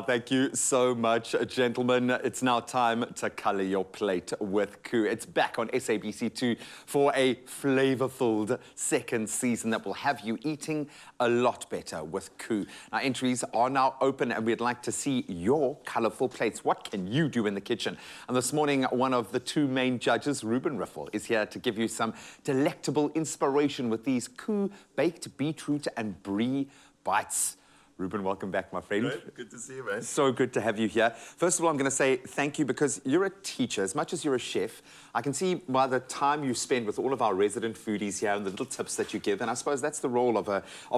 Thank you so much, gentlemen. It's now time to colour your plate with KOO. It's back on SABC2 for a flavour-filled second season that will have you eating a lot better with KOO. Now, entries are now open and we'd like to see your colourful plates. What can you do in the kitchen? And this morning, one of the two main judges, Ruben Riffel, is here to give you some delectable inspiration with these KOO baked beetroot and brie bites. Ruben, welcome back, my friend. Good to see you, man. So good to have you here. First of all, I'm going to say thank you because you're a teacher. As much as you're a chef, I can see by the time you spend with all of our resident foodies here and the little tips that you give, and I suppose that's the role of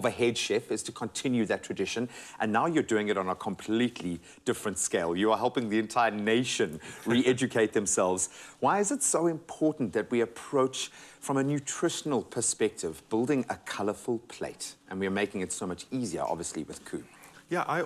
a head chef, is to continue that tradition. And now you're doing it on a completely different scale. You are helping the entire nation re-educate themselves. Why is it so important that we approach from a nutritional perspective, building a colourful plate? And we're making it so much easier, obviously, with KOO. Yeah,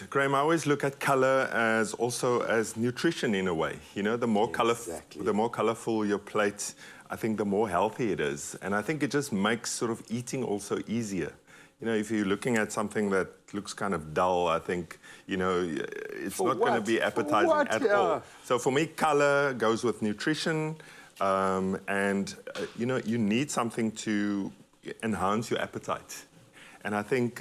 Graham, I always look at colour as also as nutrition in a way. You know, the more colourful your plate, I think the more healthy it is. And I think it just makes sort of eating also easier. You know, if you're looking at something that looks kind of dull, I think, you know, it's not going to be appetizing at all. So for me, colour goes with nutrition. You know, you need something to enhance your appetite. And I think,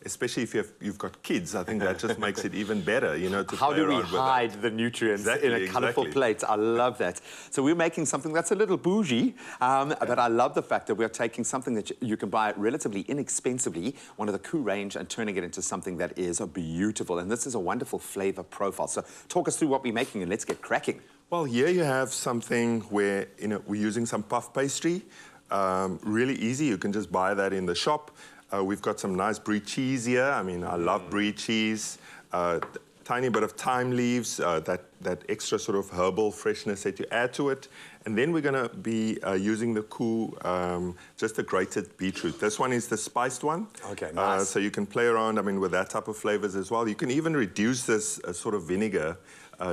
especially if you've got kids, I think that just makes it even better, you know, to How do we hide the nutrients in a colourful plate? I love that. So we're making something that's a little bougie, but I love the fact that we're taking something that you can buy relatively inexpensively, one of the KOO range, and turning it into something that is beautiful. And this is a wonderful flavour profile. So talk us through what we're making and let's get cracking. Well, here you have something where, you know, we're using some puff pastry. Really easy. You can just buy that in the shop. We've got some nice Brie cheese here. I mean, I love Brie cheese. Tiny bit of thyme leaves, that extra sort of herbal freshness that you add to it. And then we're going to be using the KOO, just the grated beetroot. This one is the spiced one. Okay, nice. So you can play around, I mean, with that type of flavors as well. You can even reduce this sort of vinegar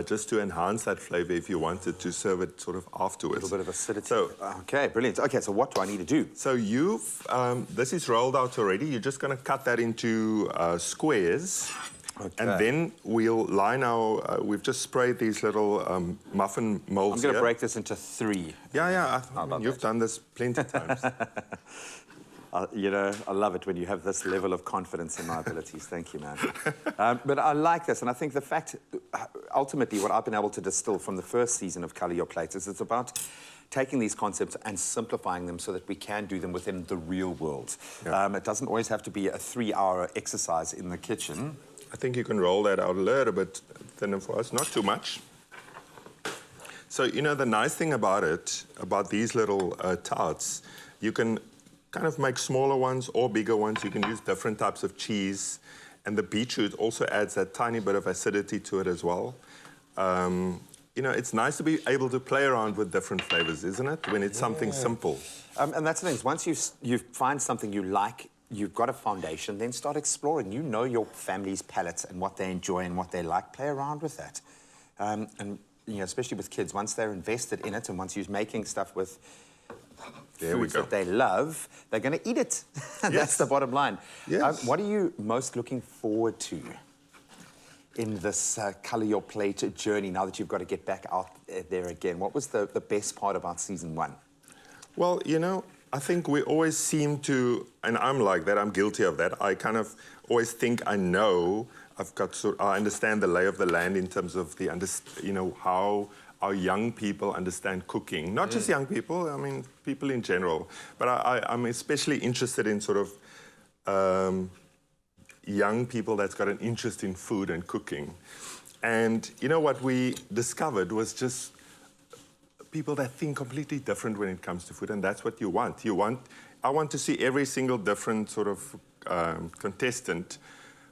just to enhance that flavor if you wanted to serve it sort of afterwards. A little bit of acidity. So, okay, brilliant. Okay, so what do I need to do? So this is rolled out already. You're just going to cut that into squares. Okay. And then we'll line our, we've just sprayed these little muffin molds. I'm going to break this into 3. Yeah. You've done this plenty of times. You know, I love it when you have this level of confidence in my abilities. Thank you, man. But I like this, and I think the fact, ultimately, what I've been able to distill from the first season of Colour Your Plates is it's about taking these concepts and simplifying them so that we can do them within the real world. Yeah. It doesn't always have to be a 3-hour exercise in the kitchen. I think you can roll that out a little bit thinner for us, not too much. So, you know, the nice thing about it, about these little tarts, you can kind of make smaller ones or bigger ones. You can use different types of cheese. And the beetroot also adds that tiny bit of acidity to it as well. You know, it's nice to be able to play around with different flavors, isn't it? When it's something simple. And that's the thing, once you find something you like, you've got a foundation, then start exploring. You know your family's palates and what they enjoy and what they like. Play around with that. And, you know, especially with kids, once they're invested in it and once you're making stuff with foods that they love, they're going to eat it. That's the bottom line. Yes. What are you most looking forward to in this Colour Your Plate journey now that you've got to get back out there again? What was the best part about season 1? Well, you know, I think we always seem to, and I'm like that, I'm guilty of that. I kind of always think I know, I understand the lay of the land in terms of the, you know, how our young people understand cooking. Not just young people, I mean, people in general. But I'm especially interested in sort of young people that's got an interest in food and cooking. And, you know, what we discovered was just people that think completely different when it comes to food, and that's what you want. I want to see every single different sort of contestant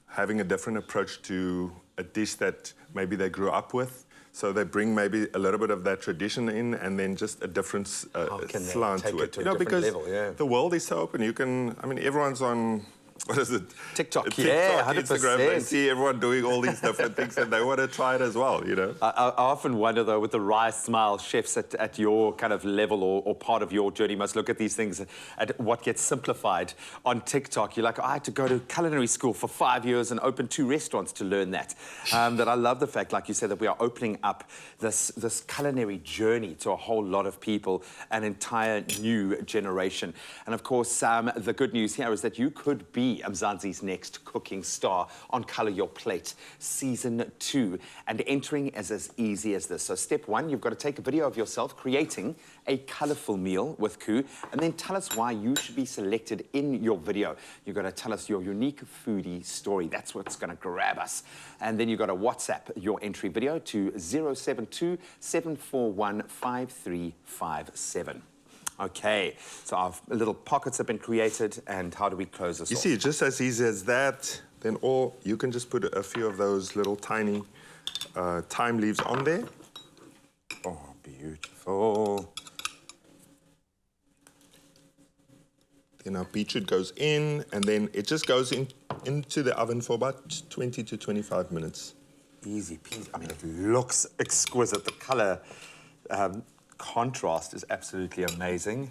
having a different approach to a dish that maybe they grew up with. So they bring maybe a little bit of that tradition in and then just a different slant to it. You know, because the world is so open. You can, I mean, everyone's on what is it? TikTok, yeah, 100%. Instagram, they see everyone doing all these different things and they want to try it as well, you know? I often wonder, though, with the Rise Smile chefs at your kind of level or part of your journey must look at these things at what gets simplified on TikTok. You're like, I had to go to culinary school for 5 years and open 2 restaurants to learn that. But I love the fact, like you said, that we are opening up this culinary journey to a whole lot of people, an entire new generation. And of course, the good news here is that you could be MZANSI'S next cooking star on Colour Your Plate Season 2. And entering is as easy as this. So step 1, you've got to take a video of yourself creating a colourful meal with KOO, and then tell us why you should be selected in your video. You've got to tell us your unique foodie story. That's what's going to grab us. And then you've got to WhatsApp your entry video to 072 741 5357. Okay, so our little pockets have been created, and how do we close this off? You see, just as easy as that, then you can just put a few of those little tiny thyme leaves on there. Oh, beautiful. Then our beetroot goes in, and then it just goes into the oven for about 20 to 25 minutes. Easy peasy. I mean, it looks exquisite. The colour contrast is absolutely amazing.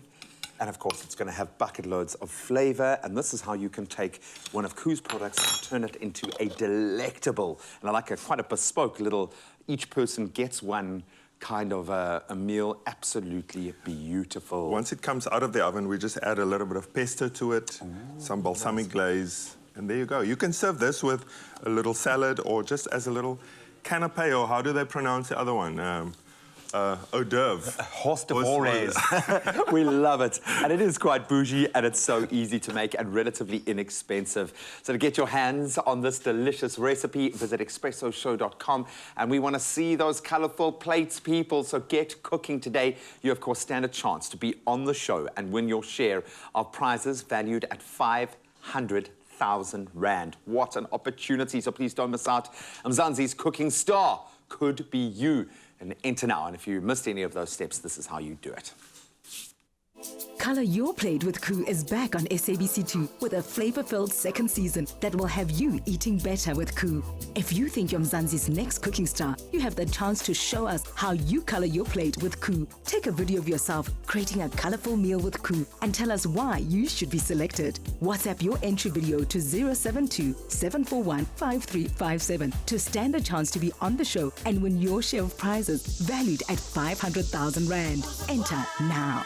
And of course, it's going to have bucket loads of flavour. And this is how you can take one of KOO's products and turn it into a delectable, and I like quite a bespoke little, each person gets one kind of a meal. Absolutely beautiful. Once it comes out of the oven, we just add a little bit of pesto to it, some balsamic glaze, and there you go. You can serve this with a little salad or just as a little canapé, or how do they pronounce the other one? Hors d'oeuvre. Hors d'oeuvres. We love it. And it is quite bougie, and it's so easy to make and relatively inexpensive. So to get your hands on this delicious recipe, visit expressoshow.com. And we want to see those colourful plates, people. So get cooking today. You, of course, stand a chance to be on the show and win your share of prizes valued at 500,000 Rand. What an opportunity. So please don't miss out. MZANSI'S cooking star could be you. And enter now, and if you missed any of those steps, this is how you do it. Colour Your Plate with KOO is back on SABC2 with a flavour-filled second season that will have you eating better with KOO. If you think you're MZANSI'S next cooking star, you have the chance to show us how you colour your plate with KOO. Take a video of yourself creating a colourful meal with KOO and tell us why you should be selected. WhatsApp your entry video to 072 741 5357 to stand a chance to be on the show and win your share of prizes valued at 500,000 Rand. Enter now.